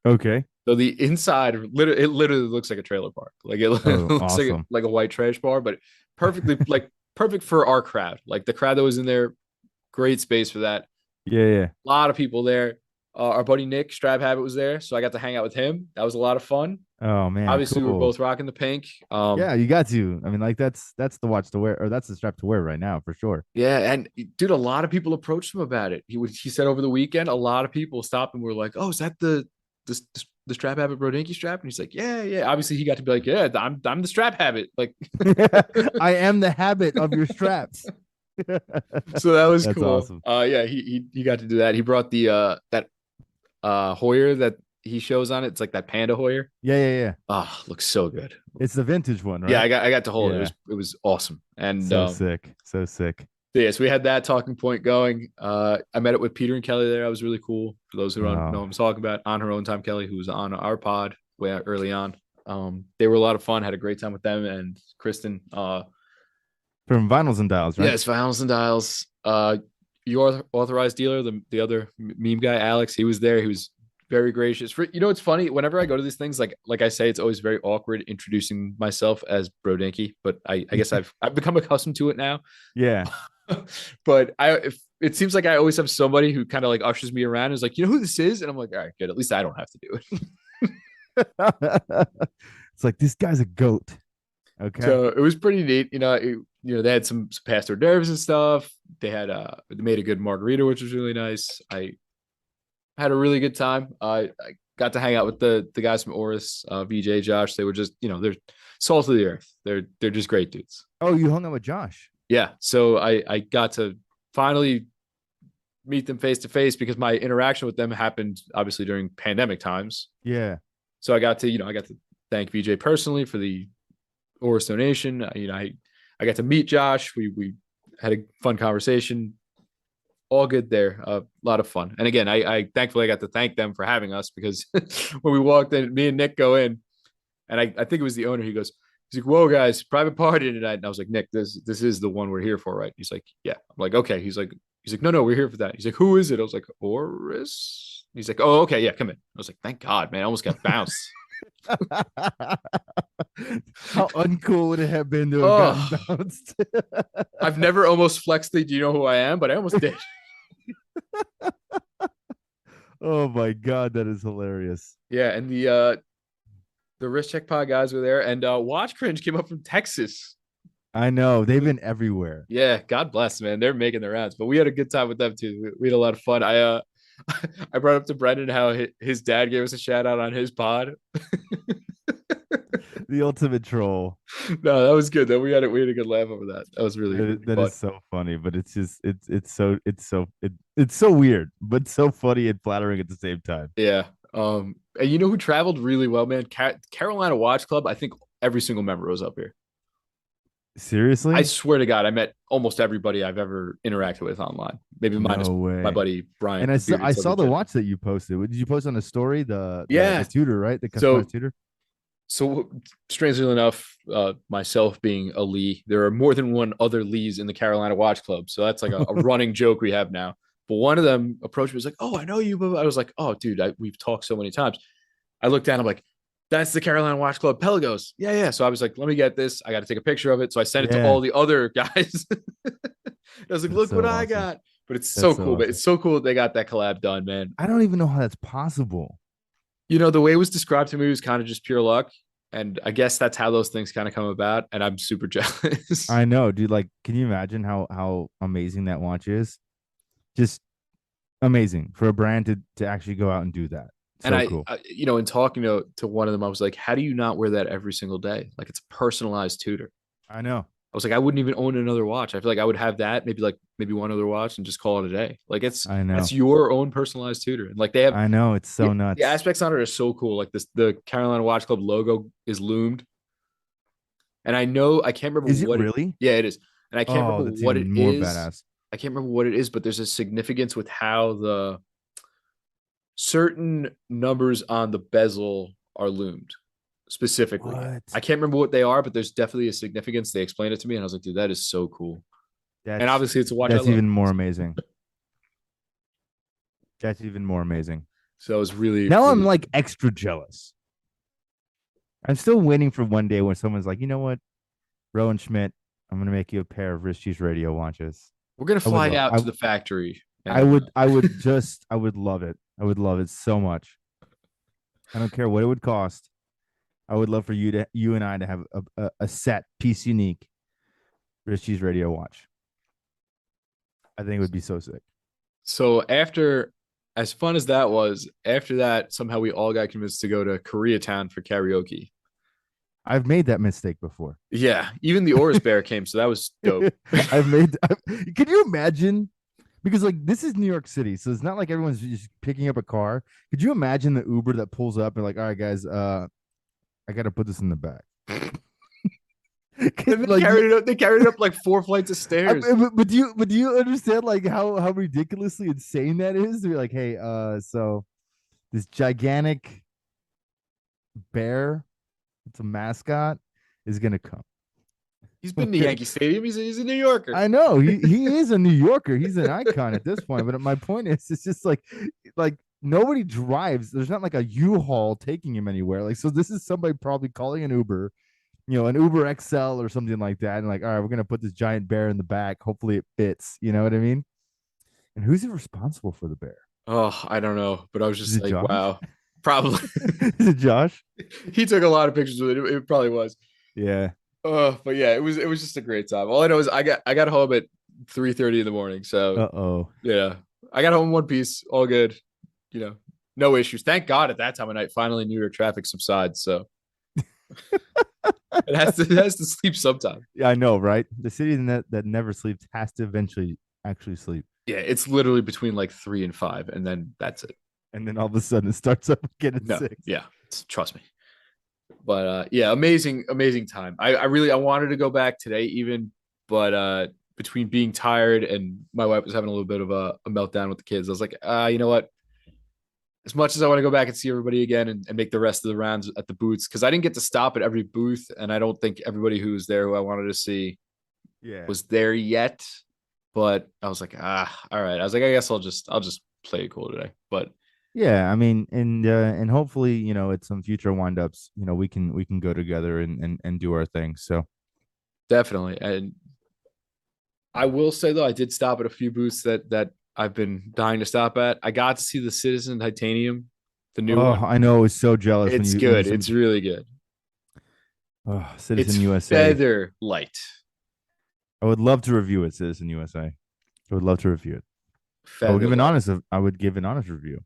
Okay. So the inside, it literally looks like a trailer park. Like it Oh, looks awesome. like a white trash bar, but perfectly like perfect for our crowd. Like the crowd that was in there, great space for that. Yeah, yeah. A lot of people there. Our buddy Nick Strab Habit was there, so I got to hang out with him. That was a lot of fun. Oh man, Obviously, we are cool. both rocking the pink. Yeah, you got to. I mean, like that's the watch to wear, or that's the strap to wear right now for sure. Yeah, and dude, a lot of people approached him about it. He said over the weekend, a lot of people stopped and were like, "Oh, is that the strap habit Brodinky strap?" And he's like, "Yeah, yeah." Obviously, he got to be like, "Yeah, I'm the strap habit." Like, I am the habit of your straps. so that was That's cool. awesome. Yeah, he got to do that. He brought the that Hoyer that he shows on it. It's like that Panda Hoyer. Yeah, yeah, yeah. Oh, looks so good. It's the vintage one, Yeah, right? I got to hold it. Yeah. It was awesome. And So sick. So sick. yeah, so we had that talking point going. I met it with Peter and Kelly there. That was really cool. For those who don't know Oh, what I'm talking about, on her own time, Kelly, who was on our pod way early on. They were a lot of fun. Had a great time with them and Kristen. from Vinyls and Dials, right? Yes, Vinyls and Dials. Your authorized dealer, the other meme guy, Alex, he was there. He was very gracious. It's funny. Whenever I go to these things, like I say, it's always very awkward introducing myself as Brodinky, but I guess I've become accustomed to it now. Yeah. But it seems like I always have somebody who kind of like ushers me around and is like, you know who this is? And I'm like, all right, good. At least I don't have to do it. It's like this guy's a goat. Okay. So it was pretty neat. They had some past hors d'oeuvres and stuff. They made a good margarita, which was really nice. I had a really good time. I got to hang out with the guys from Oris, VJ, Josh. They were just, they're salt of the earth. They're just great dudes. Oh, you hung out with Josh. Yeah. So I got to finally meet them face to face because my interaction with them happened obviously during pandemic times. Yeah. So I got to thank VJ personally for the Oris donation. I got to meet Josh. We had a fun conversation. All good there. A lot of fun. And again, I thankfully I got to thank them for having us because when we walked in, me and Nick go in, and I think it was the owner. He's like, "Whoa, guys, private party tonight." And I was like, "Nick, this is the one we're here for, right?" He's like, "Yeah." I'm like, "Okay." He's like, "No, we're here for that." He's like, "Who is it?" I was like, "Oris." He's like, "Oh, okay, yeah, come in." I was like, "Thank God, man! I almost got bounced." How uncool would it have been to have gotten Oh, bounced? I've never almost flexed the "Do you know who I am?" But I almost did. Oh my god, that is hilarious. Yeah, and the wrist check pod guys were there, and Watch Cringe came up from Texas. I know they've been everywhere. Yeah, God bless, man. They're making their rounds, but we had a good time with them too. We had a lot of fun. I brought up to Brendan how his dad gave us a shout out on his pod. The ultimate troll. No, that was good. Though we had a good laugh over that. That was really That fun. is so funny, but it's just it's so weird, but so funny and flattering at the same time. Yeah. And you know who traveled really well, man? Carolina Watch Club. I think every single member was up here. I Seriously? swear to God, I met almost everybody I've ever interacted with online. Maybe minus No my way. buddy Brian. And The I bearded saw the silver watch that you posted. Did you post on a story the Yeah. tutor, right? The customized So tutor? so strangely enough, myself being a Lee, there are more than one other Lees in the Carolina Watch Club. So that's like a running joke we have now. But one of them approached me, was like, "Oh, I know you." But I was like, "Oh, dude, we've talked so many times." I looked down, I'm like, "That's the Carolina Watch Club Pelagos." Yeah, yeah. So I was like, "Let me get this. I got to take a picture of it." So I sent it to Yeah. all the other guys. I was like, That's "Look what so I awesome. got." But it's That's so so cool. But awesome. it's so cool that they got that collab done, man. I don't even know how that's possible. The way it was described to me was kind of just pure luck. And I guess that's how those things kind of come about. And I'm super jealous. I know, dude. Like, can you imagine how amazing that watch is? Just amazing for a brand to actually go out and do that. And So cool. in talking to one of them, I was like, how do you not wear that every single day? Like it's a personalized tutor. I know. I was like, I wouldn't even own another watch. I feel like I would have that, maybe one other watch and just call it a day. Like I that's know. your own personalized tutor. And like they have I know. It's so the nuts. aspects on it are so cool. Like the Carolina Watch Club logo is loomed. And I can't remember Is it what it, really? yeah, it is. And I can't Oh, remember that's what it even more is. badass. I can't remember what it is, but there's a significance with how the certain numbers on the bezel are loomed specifically. I What? can't remember what they are, but there's definitely a significance. They explained it to me, and I was like, dude, that is so cool. And That's obviously, it's a watch I that's love. even more amazing. That's even more amazing. So it was really, Now I'm really like extra jealous. I'm still waiting for one day when someone's like, you know what, Rowan Schmidt, I'm gonna make you a pair of wrist cheese radio watches. we're gonna I would fly love. out to the factory I and would. I would just. I would love it. I would love it so much. I don't care what it would cost. I would love for you and I to have a set piece unique wrist cheese radio watch. I think it would be so sick. so after as fun as that was, after that, somehow we all got convinced to go to Koreatown for karaoke. I've made that mistake before. Yeah, even the Oris Bear came, so that was dope. I've made. Can you imagine? Because like this is New York City, so it's not like everyone's just picking up a car. Could you imagine the Uber that pulls up and like, all right, guys, I got to put this in the back. And Like, they carried it up like 4 flights of stairs. but do you understand like how ridiculously insane that is? To be like, hey, so this gigantic bear, it's a mascot, is gonna come. He's been to Yankee Stadium. He's a New Yorker. I know he is a New Yorker. He's an icon at this point. But my point is, it's just like nobody drives. There's not like a U-Haul taking him anywhere. Like so, this is somebody probably calling an Uber, an Uber XL or something like that, and like, all right, we're gonna put this giant bear in the back. Hopefully, it fits. You know what I mean? And who's responsible for the bear? Oh, I don't know, but I was Is just it like, Josh? wow, probably. Is it Josh? He took a lot of pictures with it. It probably was. Yeah. But yeah, it was just a great time. All I know is I got home at 3:30 in the morning. So Uh-oh. yeah, I got home in one piece, all good. No issues. Thank God at that time of night, finally New York traffic subsides. So it has to sleep sometime. Yeah, I know, right? The city that never sleeps has to eventually actually sleep. Yeah, it's literally between like 3 and 5, and then that's it. And then all of a sudden it starts up again at No, 6. yeah, trust me. But yeah, amazing, amazing time. I wanted to go back today even, but between being tired and my wife was having a little bit of a meltdown with the kids, I was like, you know what? As much as I want to go back and see everybody again and make the rest of the rounds at the booths, because I didn't get to stop at every booth, and I don't think everybody who was there who I wanted to see Yeah. was there yet. But I was like, all right. I was like, I guess I'll just play it cool today. But Yeah, I mean, and hopefully, at some future windups, we can go together and do our thing. So definitely. And I will say though, I did stop at a few booths that I've been dying to stop at. I got to see the Citizen Titanium, the new oh, one. I know I was so jealous when It's you good. sent me It's really good. It's Citizen USA. feather light. I would love to review it, Citizen USA. I would love to review it. Feather light. I would give an honest review.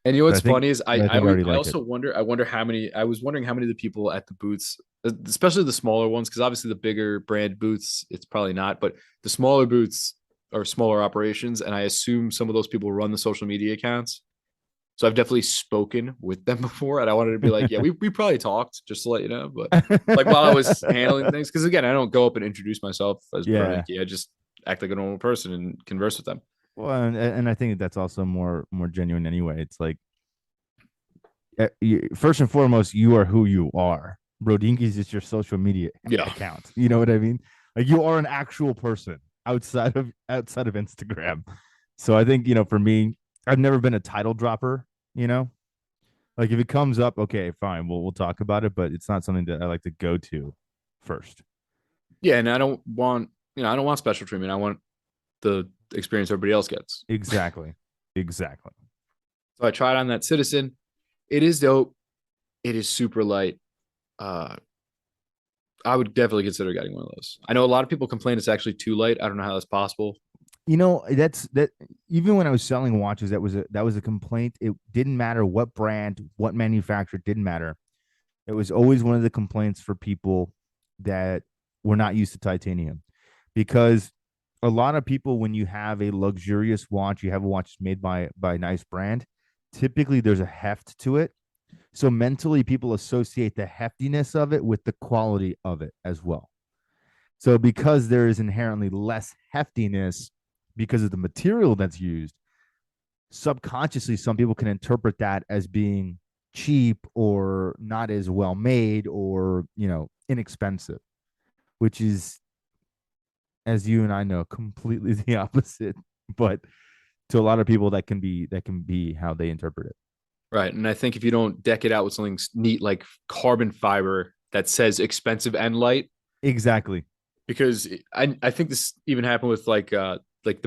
And you know But what's funny is I think I already I like it. also wonder how many I was wondering how many of the people at the booths, especially the smaller ones, because obviously the bigger brand booths, it's probably not, but the smaller booths are smaller operations, and I assume some of those people run the social media accounts. So I've definitely spoken with them before, and I wanted to be like, yeah, we probably talked just to let you know, but like while I was handling things, because again, I don't go up and introduce myself as Yeah. Bernanke. I just act like a normal person and converse with them. Well, and I think that's also more genuine anyway. It's like first and foremost, you are who you are. Brodinky is just your social media Yeah. account. You know what I mean? Like you are an actual person outside of Instagram. So I think for me, I've never been a title dropper. You know, like if it comes up, okay, fine, we'll talk about it, but it's not something that I like to go to first. Yeah, and I don't want special treatment. I want the experience everybody else gets. Exactly. Exactly. So I tried on that Citizen. It is dope. It is super light. Uh, I would definitely consider getting one of those. I know a lot of people complain it's actually too light. I don't know how that's possible. That even when I was selling watches, that was a complaint. It didn't matter what brand, what manufacturer, didn't matter. It was always one of the complaints for people that were not used to titanium, because a lot of people, when you have a luxurious watch, you have a watch made by a nice brand, typically there's a heft to it. So mentally, people associate the heftiness of it with the quality of it as well. So because there is inherently less heftiness because of the material that's used, subconsciously, some people can interpret that as being cheap or not as well made or, inexpensive, which is, as you and I know, completely the opposite. But to a lot of people that can be how they interpret it. Right. And I think if you don't deck it out with something neat like carbon fiber that says expensive and light, Exactly. because I think this even happened with like the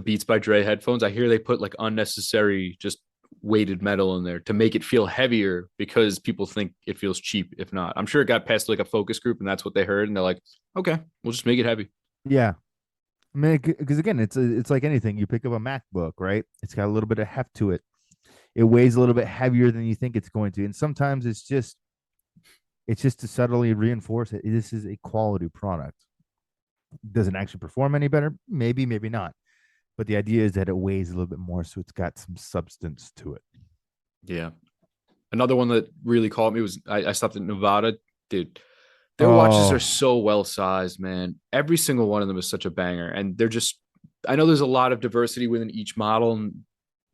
Beats by Dre headphones. I hear they put like unnecessary just weighted metal in there to make it feel heavier because people think it feels cheap if not. I'm sure it got past like a focus group and that's what they heard and they're like, okay, we'll just make it heavy. Yeah. I mean, because again, it's like anything. You pick up a MacBook, right? It's got a little bit of heft to it. It weighs a little bit heavier than you think it's going to, and sometimes it's just to subtly reinforce it. This is a quality product. Does it actually perform any better? Maybe, maybe not. But the idea is that it weighs a little bit more, so it's got some substance to it. Yeah. Another one that really caught me was I stopped at Nevada. Dude, their watches are Oh, so well sized, man. Every single one of them is such a banger. And they're just, I know there's a lot of diversity within each model. And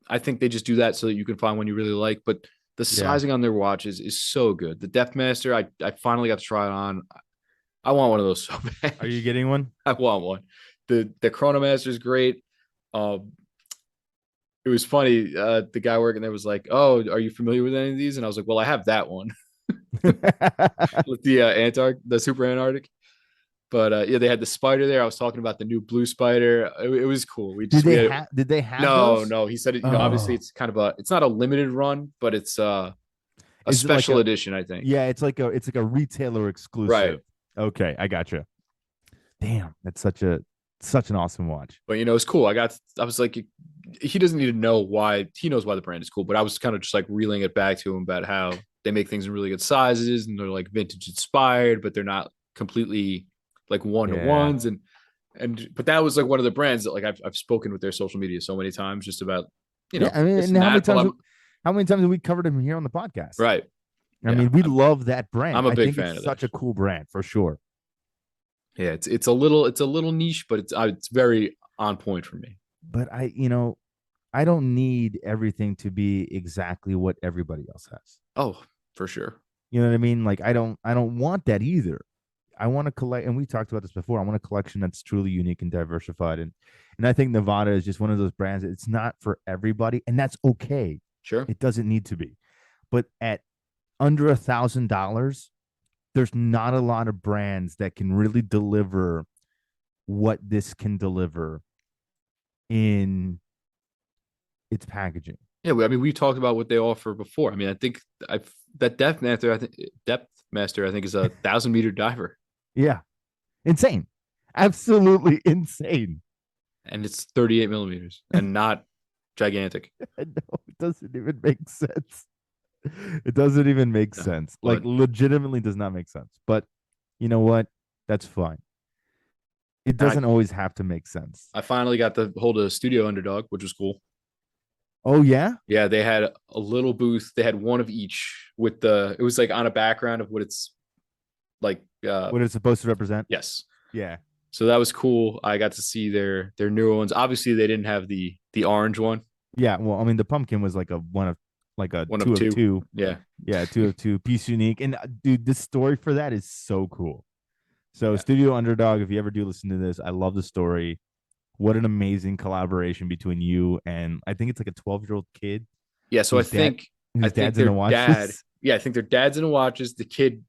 I think they just do that so that you can find one you really like. But the yeah. sizing on their watches is so good. The Deathmaster, I finally got to try it on. I want one of those so bad. Are you getting one? I want one. The Chronomaster is great. Um, it was funny. The guy working there was like, "Oh, are you familiar with any of these?" And I was like, "Well, I have that one with the the Super Antarctic." But yeah, they had the spider there. I was talking about the new blue spider. It was cool. We had Did they have no, those? no. He said it. You know, obviously Oh, it's kind of it's not a limited run, but it's a is it like special a edition, I think. yeah, it's like a retailer Right. exclusive. Okay, I gotcha. Damn, that's such an awesome watch. But you know, it's cool. I was like, he doesn't need to know why. He knows why the brand is cool. But I was kind of just like reeling it back to him about how they make things in really good sizes and they're like vintage inspired, but they're not completely like one to Yeah. ones. And but that was like one of the brands that like I've spoken with their social media so many times just about Yeah, I mean, this and and that. But I'm how many times have we covered him here on the podcast? right. I Yeah, mean, we love that brand. I'm a I big think fan it's of such a theirs. cool brand for sure. Yeah, it's a little niche, but it's very on point for me. But I don't need everything to be exactly what everybody else has. Oh, for sure. You know what I mean? Like I don't want that either. I want to collect, and we talked about this before. I want a collection that's truly unique and diversified, and I think Nevada is just one of those brands. It's not for everybody, and that's okay. Sure. It doesn't need to be, but at under $1,000, there's not a lot of brands that can really deliver what this can deliver in its packaging. Yeah, I mean, we talked about what they offer before. I mean, I think I that Depth Master, I think is a 1,000 meter diver, Yeah, insane, absolutely insane. and it's 38 millimeters and not gigantic. No, it doesn't even make sense. It doesn't even make No, sense. Like but legitimately does not make sense. But you know what? That's fine. It I doesn't always have to make sense. I finally got to hold a studio underdog, which was cool. Oh yeah? Yeah, they had a little booth. They had one of each with it was like on a background of what it's like. What it's supposed to represent? Yes. Yeah. So that was cool. I got to see their newer ones. Obviously, they didn't have the orange one, Yeah. Well, I mean, the pumpkin was like a one of like a one of two of two. two. Yeah, Yeah, two of two piece unique. And dude, this story for that is so cool. So yeah, Studio Underdog, if you ever do listen to this, I love the story. What an amazing collaboration between you and I think it's like a 12-year-old kid yeah. So whose dad I whose think dad's in the their dad, watches. yeah, I think their dad's in the watches. The kid,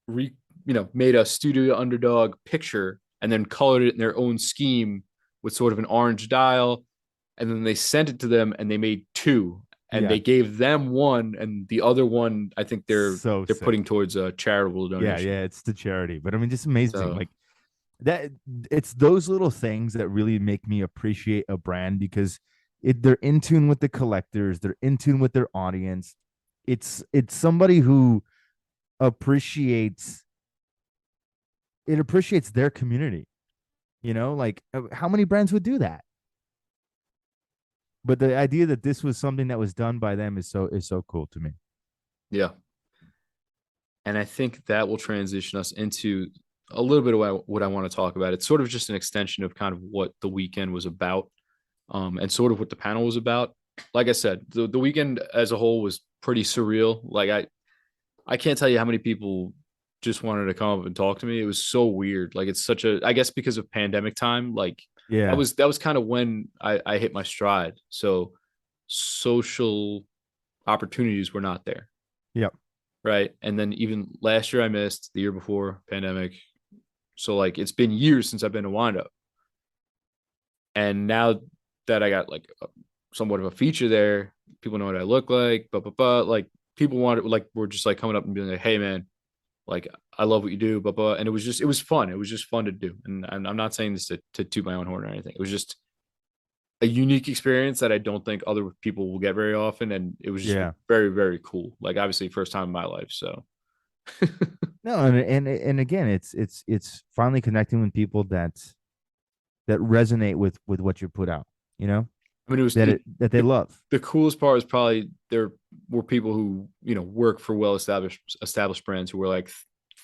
re, made a studio underdog picture and then colored it in their own scheme with sort of an orange dial, and then they sent it to them and they made two, and Yeah. they gave them one, and the other one I think So they're sick. putting towards a charitable Yeah, donation. yeah, it's to charity. But I mean, just amazing. So Like that it's those little things that really make me appreciate a brand because they're in tune with the collectors, they're in tune with their audience. It's somebody who appreciates appreciates their community. Like how many brands would do that? But the idea that this was something that was done by them is so cool to me. yeah, and I think that will transition us into a little bit of what I want to talk about. It's sort of just an extension of kind of what the weekend was about, and sort of what the panel was about. Like I said, the weekend as a whole was pretty surreal. Like I can't tell you how many people just wanted to come up and talk to me. It was so weird. Like it's such a I guess because of pandemic time, like Yeah. that was kind of when I hit my stride. So social opportunities were not there. Yep. Right. And then even last year I missed, the year before pandemic. So like it's been years since I've been to wind up. And now that I got like somewhat of a feature there, people know what I look like, but like people wanted like were just like coming up and being like, hey man, like I love what you do, but and it was fun. It was just fun to do. And I'm not saying this to toot my own horn or anything. It was just a unique experience that I don't think other people will get very often. And it was just Yeah. very, very cool. Like obviously first time in my life. So No, and again, it's finally connecting with people that resonate with what you put out, you know, I mean, it was that they love. the coolest part was probably there were people who work for well established brands who were like,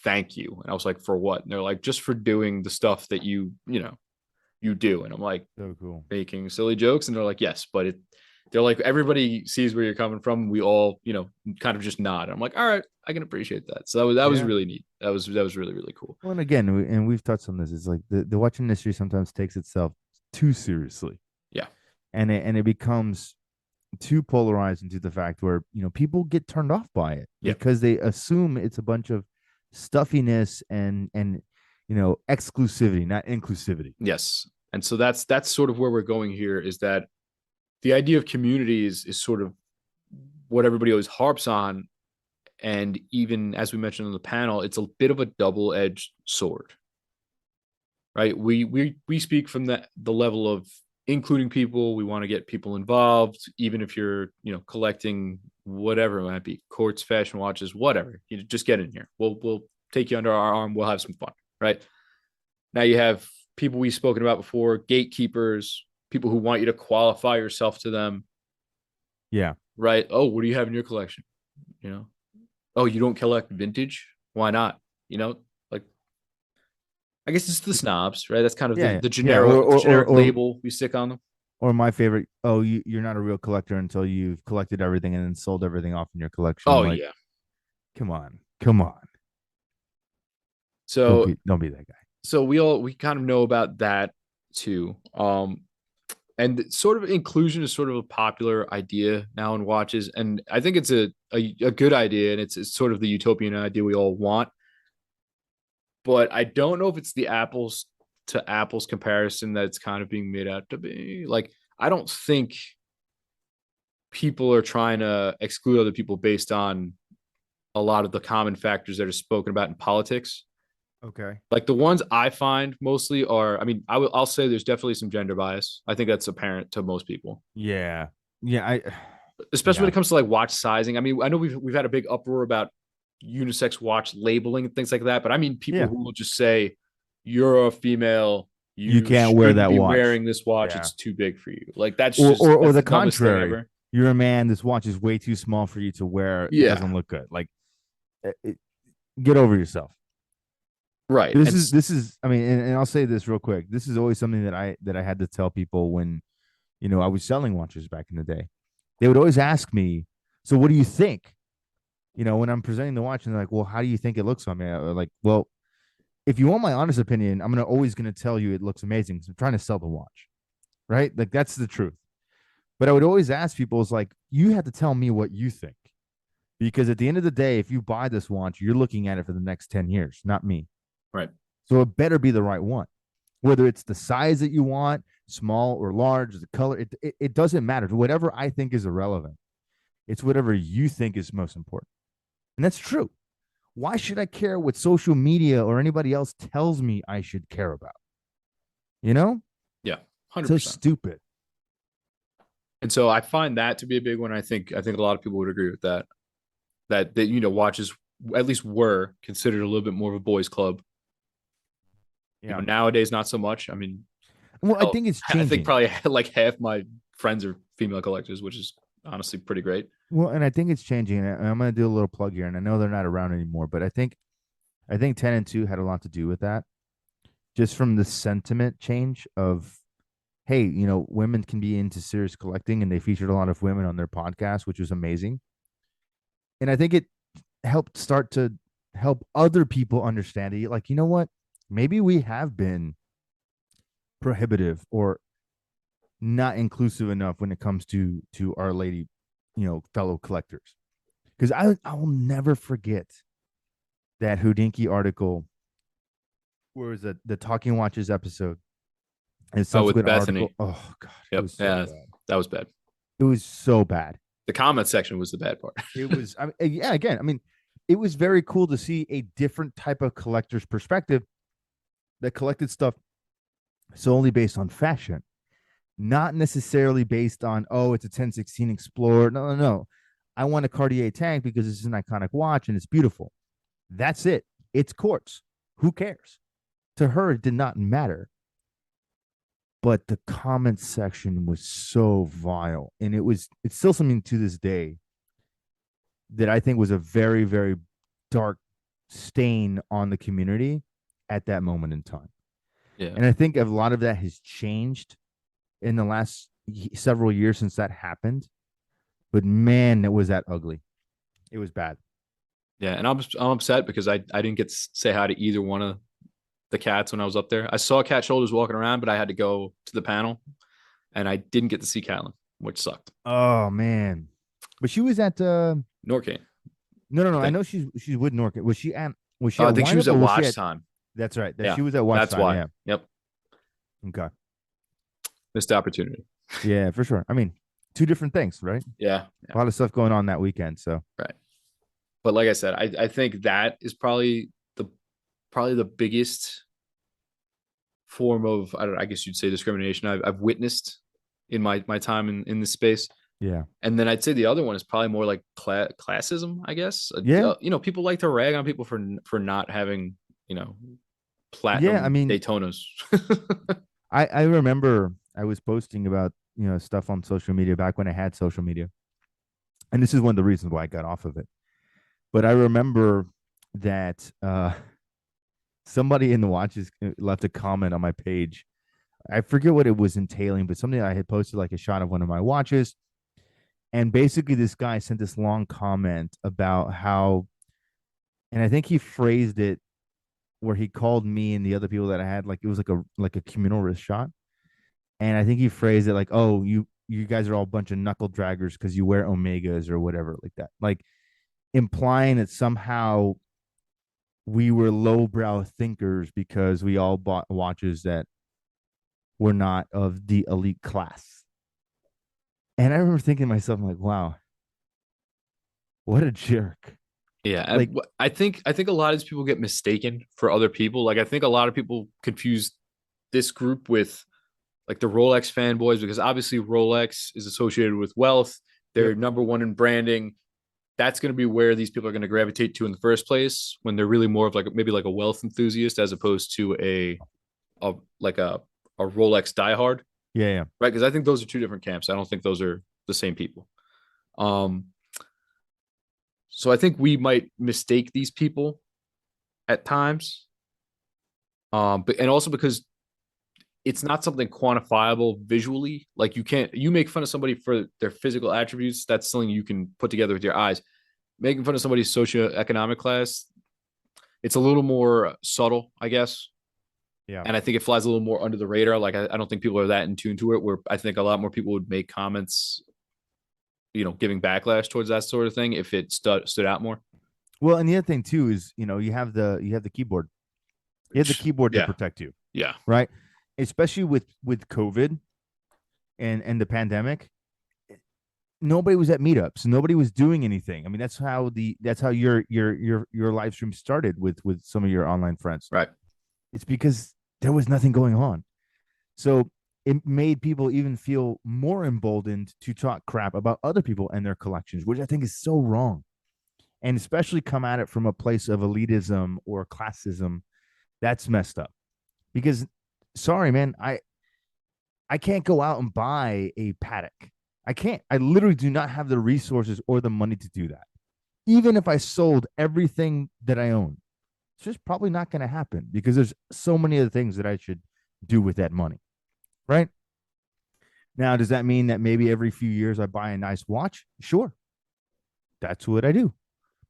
"Thank you," and I was like, "For what?" And they're like, "Just for doing the stuff that you do." And I'm like, So cool. making silly jokes, and they're like, "Yes," but they're like, everybody sees where you're coming from. We all kind of just nod. I'm like, "All right, I can appreciate that." So that was Yeah. really neat. That was really really cool. Well, and again, and we've touched on this. It's like the watch industry sometimes takes itself too seriously, Yeah. and it becomes too polarized into the fact where people get turned off by it Yeah. because they assume it's a bunch of stuffiness and exclusivity, not inclusivity. Yes. And so that's sort of where we're going here, is that the idea of community is sort of what everybody always harps on. And even as we mentioned on the panel, it's a bit of a double-edged sword, right? We speak from the level of including people. We want to get people involved, even if you're collecting whatever it might be, courts, fashion watches, whatever. You just get in here. We'll take you under our arm. We'll have some fun, right? Now you have people we've spoken about before, gatekeepers, people who want you to qualify yourself to them, Yeah. right? Oh, what do you have in your collection? Oh, you don't collect vintage? Why not? Like I guess it's the snobs, right? That's kind of Yeah. the Yeah. generic label we stick on them. Or my favorite. Oh, you're not a real collector until you've collected everything and then sold everything off in your collection. I'm Oh like, yeah. come on, come on. So Don't be that guy. so we kind of know about that too. And sort of inclusion is sort of a popular idea now in watches, and I think it's a good idea, and it's sort of the utopian idea we all want. But I don't know if it's the apples to apples comparison that it's kind of being made out to be. Like, I don't think people are trying to exclude other people based on a lot of the common factors that are spoken about in politics. Okay. Like the ones I find mostly are, I mean, I'll say there's definitely some gender bias. I think that's apparent to most people, Yeah. Yeah. especially when Yeah. it comes to like watch sizing. I mean, I know we've had a big uproar about unisex watch labeling and things like that, but I mean, people Yeah. who will just say, "You're a female, You you can't wear shouldn't that be watch. wearing this watch. Yeah. It's too big for you." Like Or that's the the dumbest thing contrary. ever. You're a man. This watch is way too small for you to wear. It Yeah, doesn't look good. Like, get over yourself. right. This And is this is. I mean, and I'll say this real quick. This is always something that I had to tell people when I was selling watches back in the day. They would always ask me, "So what do you think?" When I'm presenting the watch, and they're like, "Well, how do you think it looks on me?" I'm like, "Well, if you want my honest opinion, I'm always gonna tell you it looks amazing because I'm trying to sell the watch, right? Like that's the truth." But I would always ask people, "Is like you have to tell me what you think, because at the end of the day, if you buy this watch, you're looking at it for the next 10 years, not me. right, So it better be the right one, whether it's the size that you want, small or large, the color. It doesn't matter. Whatever I think is irrelevant, it's whatever you think is most important, and that's true. Why should I care what social media or anybody else tells me I should care about? You know, yeah, 100%. so stupid. And so I find that to be a big one. I think a lot of people would agree with that. That watches at least were considered a little bit more of a boys' club. Yeah. Nowadays not so much. I mean, Well, I hell, think it's I think changing. probably like half my friends are female collectors, which is honestly pretty great. Well, and I think it's changing. And I'm going to do a little plug here, and I know they're not around anymore, but I think 10 and 2 had a lot to do with that. Just from the sentiment change of, hey, women can be into serious collecting, and they featured a lot of women on their podcast, which was amazing. And I think it helped start to help other people understand it. Like, you know what? Maybe we have been prohibitive or not inclusive enough when it comes to Our Lady, fellow collectors. Because I will never forget that Houdinki article, where was the Talking Watches episode and Oh, with subsequent article. Bethany. Oh God, it Yep. was so Yeah, bad. that was bad. It was so bad. The comment section was the bad part. It was, yeah, again, I mean, it was very cool to see a different type of collector's perspective that collected stuff solely based on fashion, not necessarily based on, oh, it's a 1016 Explorer. No, no, no. I want a Cartier tank because it's an iconic watch and it's beautiful. That's it. It's quartz. Who cares? To her, it did not matter. But the comment section was so vile. And it's still something to this day that I think was a very, very dark stain on the community at that moment in time. Yeah. And I think a lot of that has changed in the last several years since that happened. But man, it was that ugly. It was bad. Yeah, and I'm upset because I didn't get to say hi to either one of the cats when I was up there. I saw Cat Shoulders walking around, but I had to go to the panel, and I didn't get to see Catlin, which sucked. Oh man. But she was at Norcane, no, no, I no. I think. know she's with Norca. Was she Oh, I at think she was Windup at or was she Watch at Time. that's right. That Yeah, she was at Watch that's Time, why. yeah. Yep, Okay. missed opportunity. Yeah, for sure. I mean, two different things, right? Yeah, A yeah, lot of stuff going on that weekend. So right. But like I said, I think that is probably the biggest form of I don't I guess you'd say discrimination I've witnessed in my time in this space. yeah. And then I'd say the other one is probably more like classism, I guess. Yeah. People like to rag on people for not having, you know, Yeah. I platinum mean, Daytonas. I remember I was posting about, stuff on social media back when I had social media. And this is one of the reasons why I got off of it. But I remember that somebody in the watches left a comment on my page. I forget what it was entailing, but something I had posted like a shot of one of my watches. And basically, this guy sent this long comment about how, and I think he phrased it where he called me and the other people that I had like it was like a communal wrist shot. And I think he phrased it like, "Oh, you guys are all a bunch of knuckle draggers because you wear Omegas or whatever like that," like implying that somehow we were lowbrow thinkers because we all bought watches that were not of the elite class. And I remember thinking to myself, I'm like, wow, what a jerk. Yeah, Like, I think a lot of these people get mistaken for other people. Like I think a lot of people confuse this group with like the Rolex fanboys because obviously Rolex is associated with wealth. yep, They're number one in branding. That's going to be where these people are going to gravitate to in the first place when they're really more of like maybe like a wealth enthusiast as opposed to a like a Rolex diehard, yeah, yeah, right? Because I think those are two different camps. I don't think those are the same people. Um, so I think we might mistake these people at times, but and also because it's not something quantifiable visually. Like you make fun of somebody for their physical attributes. That's something you can put together with your eyes. Making fun of somebody's socioeconomic class, it's a little more subtle, I guess. yeah. And I think it flies a little more under the radar. Like I don't think people are that in tune to it. Where I think a lot more people would make comments, giving backlash towards that sort of thing if it stood out more. Well, and the other thing too is, you have the keyboard. You have the Which, keyboard to yeah, protect you, yeah, right? Especially with COVID and the pandemic. Nobody was at meetups. Nobody was doing anything. I mean, that's how your live stream started with some of your online friends. right. It's because there was nothing going on. So it made people even feel more emboldened to talk crap about other people and their collections, which I think is so wrong. And especially come at it from a place of elitism or classism. That's messed up. Because sorry, man, I can't go out and buy a paddock. I can't. I literally do not have the resources or the money to do that. Even if I sold everything that I own, it's just probably not going to happen because there's so many other things that I should do with that money. Right now, does that mean that maybe every few years I buy a nice watch? Sure, that's what I do.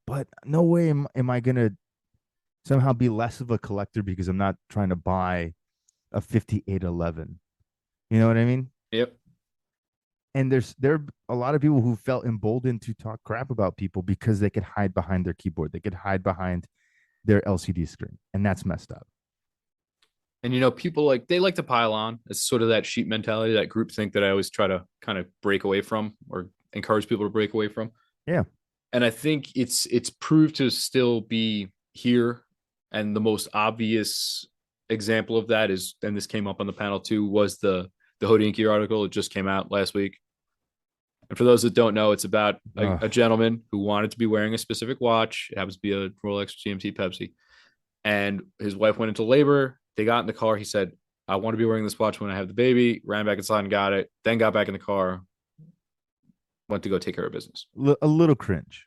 But no way am I going to somehow be less of a collector because I'm not trying to buy a 5811. You know what I mean? Yep. And there are a lot of people who felt emboldened to talk crap about people because they could hide behind their keyboard. They could hide behind their LCD screen. And that's messed up. And people they like to pile on. It's sort of that sheep mentality, that group think that I always try to kind of break away from or encourage people to break away from. Yeah. And I think it's proved to still be here. And the most obvious example of that is, and this came up on the panel too, was the Hodinky article. It just came out last week. And for those that don't know, it's about a gentleman who wanted to be wearing a specific watch. It happens to be a Rolex GMT Pepsi. And his wife went into labor. They got in the car. He said, I want to be wearing this watch when I have the baby. Ran back inside and got it. Then got back in the car. Went to go take care of business. A little cringe.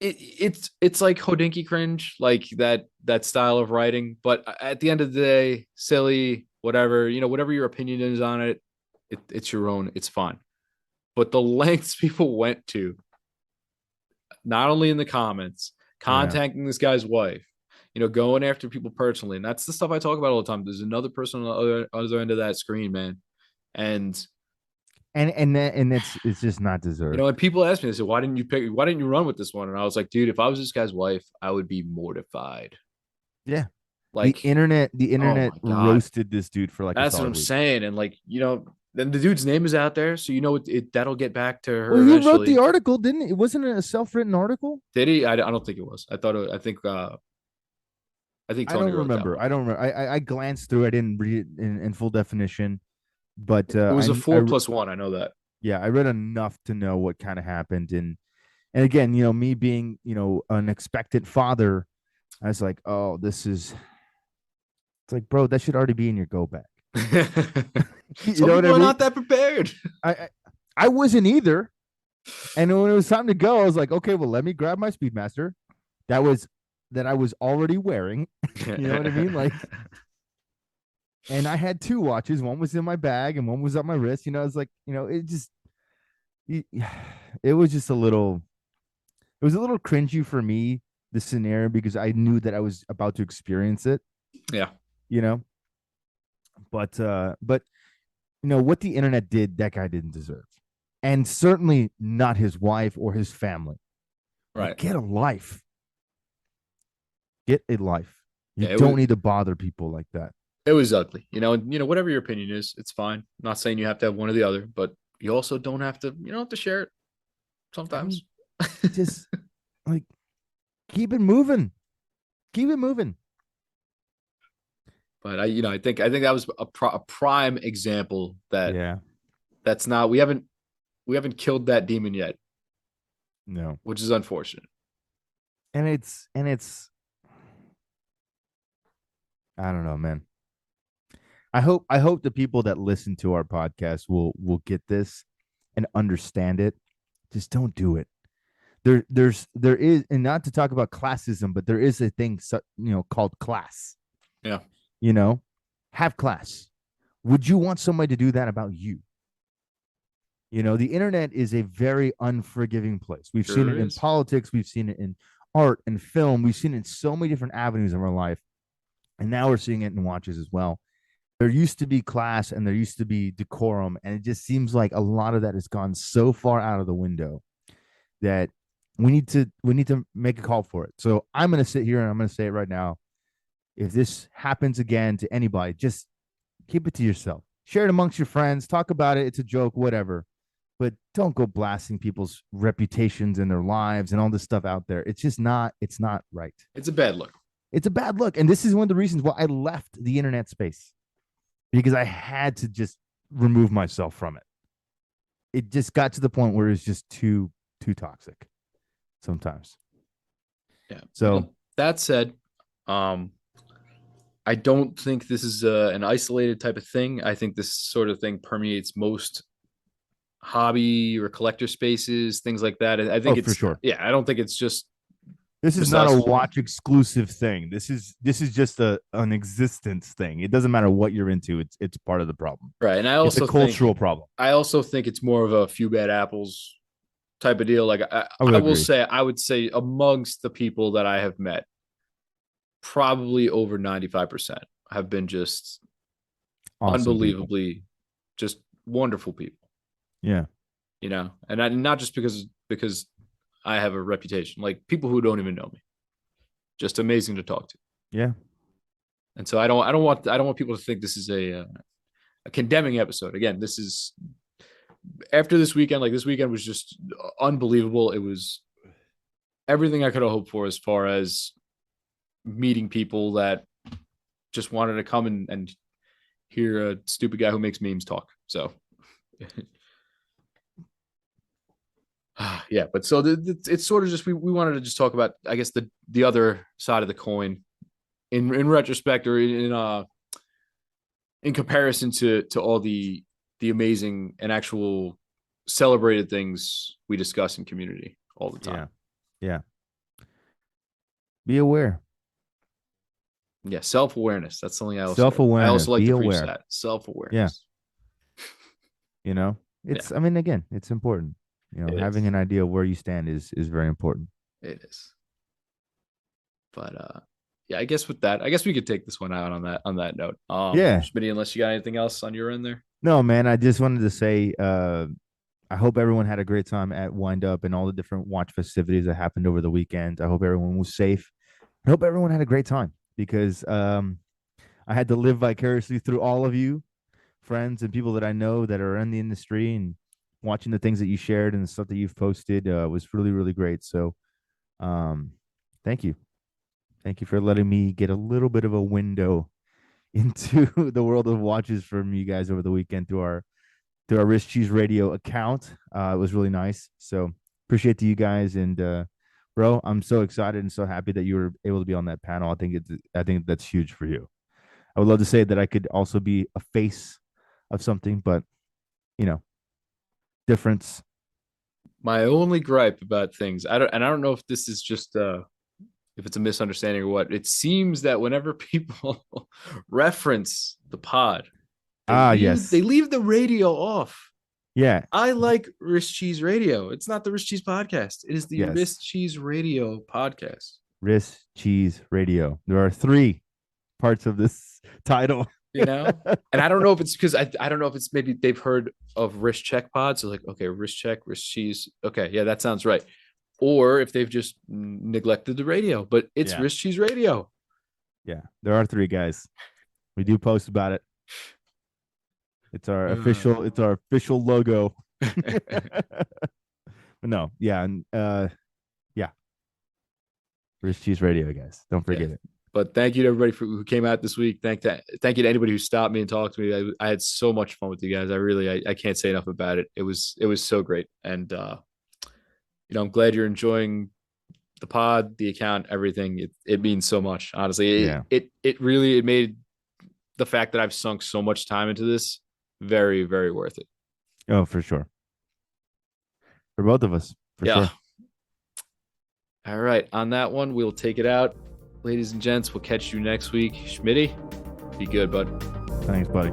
It's like Hodinky cringe, like that style of writing. But at the end of the day, silly, whatever, whatever your opinion is on it, it's your own. It's fine. But the lengths people went to, not only in the comments, contacting this guy's wife, going after people personally. And that's the stuff I talk about all the time. There's another person on the other end of that screen, man. And it's just not deserved. and people ask me, they say, why didn't you run with this one? And I was like, dude, if I was this guy's wife, I would be mortified. Yeah. Like the internet roasted this dude for like that's what I'm saying. And then the dude's name is out there, so that'll get back to her. Well, he eventually. wrote the article, didn't it? Wasn't it a self-written article? Did he? I don't think it was. I think Tony I don't remember. I don't remember. I glanced through. I didn't read it in full definition, but it was a 4+1. I know that. Yeah, I read enough to know what kind of happened, and again, me being an expectant father, I was like, oh, this is. It's like, bro, that should already be in your go bag. Some people are not that prepared. I wasn't either. And when it was time to go, I was like, okay, well, let me grab my Speedmaster. That I was already wearing. You know what I mean? Like, and I had two watches. One was in my bag and one was on my wrist. I was like, it was just a little cringy for me, the scenario, because I knew that I was about to experience it. Yeah. But what the internet did, that guy didn't deserve. And certainly not his wife or his family. Right. Like, get a life. Get a life. You don't need to bother people like that. It was ugly. Whatever your opinion is, it's fine. I'm not saying you have to have one or the other, but you also don't have to, share it sometimes. Just like keep it moving. Keep it moving. But I think that was a prime example that that's not, we haven't killed that demon yet. No. Which is unfortunate. And it's I don't know, man. I hope the people that listen to our podcast will get this and understand it. Just don't do it. There is, and not to talk about classism, but there is a thing called class. Yeah. Have class. Would you want somebody to do that about you? The internet is a very unforgiving place. We've seen it in politics. We've seen it in art and film. We've seen it in so many different avenues of our life. And now we're seeing it in watches as well. There used to be class and there used to be decorum. And it just seems like a lot of that has gone so far out of the window that we need to make a call for it. So I'm going to sit here and I'm going to say it right now. If this happens again to anybody, just keep it to yourself. Share it amongst your friends. Talk about it. It's a joke, whatever. But don't go blasting people's reputations and their lives and all this stuff out there. It's just not. It's not right. It's a bad look. It's a bad look. And this is one of the reasons why I left the internet space, because I had to just remove myself from it. It just got to the point where it's just too toxic sometimes. Yeah. So that said, I don't think this is an isolated type of thing. I think this sort of thing permeates most hobby or collector spaces, things like that. I think it's for sure. Yeah, I don't think it's just. This is not a watch exclusive thing. This is just an existence thing. It doesn't matter what you're into. It's part of the problem. Right. And I also it's a cultural problem. I also think it's more of a few bad apples type of deal. Like I would say amongst the people that I have met, probably over 95% have been just awesome unbelievably people. Just wonderful people, Yeah. and not just because I have a reputation, like people who don't even know me, just amazing to talk to. Yeah. And so I don't want people to think this is a condemning episode. Again, this is after this weekend. Like, this weekend was just unbelievable. It was everything I could have hoped for as far as meeting people that just wanted to come and hear a stupid guy who makes memes talk. So yeah, but so it's sort of just we wanted to just talk about, I guess, the other side of the coin in retrospect, or in comparison to all the amazing and actual celebrated things we discuss in community all the Yeah. time. Yeah. Be aware. Yeah, self-awareness. That's something I Self also awareness. like Be to preach aware. that. Yeah. Self-awareness. It's, Yeah, I mean, again, it's important. it Having is. an idea of where you stand is very important. It is. But yeah, I guess with that, I guess we could take this one out on that note. Yeah. Schmitty, unless you got anything else on your end there. No, man, I just wanted to say, I hope everyone had a great time at Wind Up and all the different watch festivities that happened over the weekend. I hope everyone was safe. I hope everyone had a great time because I had to live vicariously through all of you, friends and people that I know that are in the industry, and watching the things that you shared and the stuff that you've posted was really, really great. So, um, thank you. Thank you for letting me get a little bit of a window into the world of watches from you guys over the weekend through our Wrist Cheese Radio account. It was really nice. So appreciate you guys, and bro, I'm so excited and so happy that you were able to be on that panel. I think that's huge for you. I would love to say that I could also be a face of something, but you know, difference. My only gripe about things, I don't know if this is just if it's a misunderstanding or what. It seems that whenever people reference the pod, Ah, they yes. leave the radio off. Yeah. I like Wrist Cheese Radio. It's not the Wrist Cheese podcast. It is the Yes. Wrist Cheese Radio podcast. Wrist Cheese Radio. There are three parts of this title. You know, and I don't know if it's because I don't know if it's maybe they've heard of Wrist Check Pod, so like, okay, Wrist Check, Wrist Cheese, okay, yeah, that sounds right. Or if they've just neglected the radio, but it's Yeah. Wrist Cheese Radio. Yeah. There are three guys. We do post about it. It's our official logo. But no, yeah, and yeah. Wrist Cheese Radio, guys. Don't forget Yeah. it. But thank you to everybody who came out this week. Thank you to anybody who stopped me and talked to me. I had so much fun with you guys. I can't say enough about it. It was so great, and I'm glad you're enjoying the pod, the account, everything. It means so much. Honestly, Yeah. it really made the fact that I've sunk so much time into this very, very worth it. Oh, for sure. For both of us. For Yeah. sure. All right. On that one, we'll take it out. Ladies and gents, we'll catch you next week. Schmitty, be good, bud. Thanks, buddy.